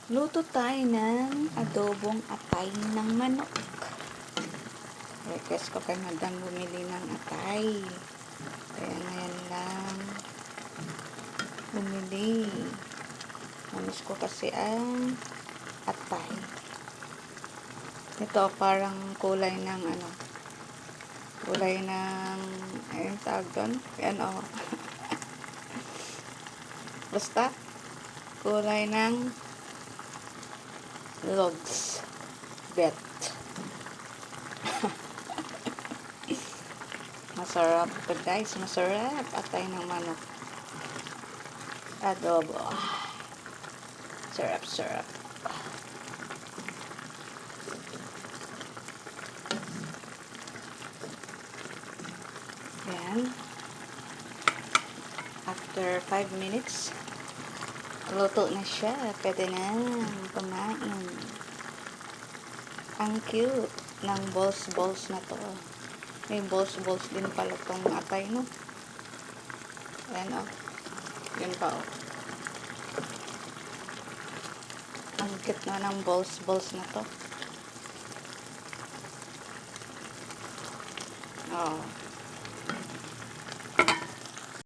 Luto tayo ng adobong atay ng manok. Request ko kay madam bumili ng atay. Kaya ngayon lang bumili. Namiss ko kasi ang atay. Ito parang kulay ng kulay ng ayun tawag doon. Yan o. Basta kulay ng logs. Bet. Masarap ito guys. Masarap. Atay ng manok. Adobo. Sarap, sarap. Yan. After 5 minutes, luto na siya. Pwede na kumain. Ang cute ng balls na to. May balls din pala tong atay, no? Ayan, oh. Yun pa, oh. Ang cute na ng balls na to. Oh.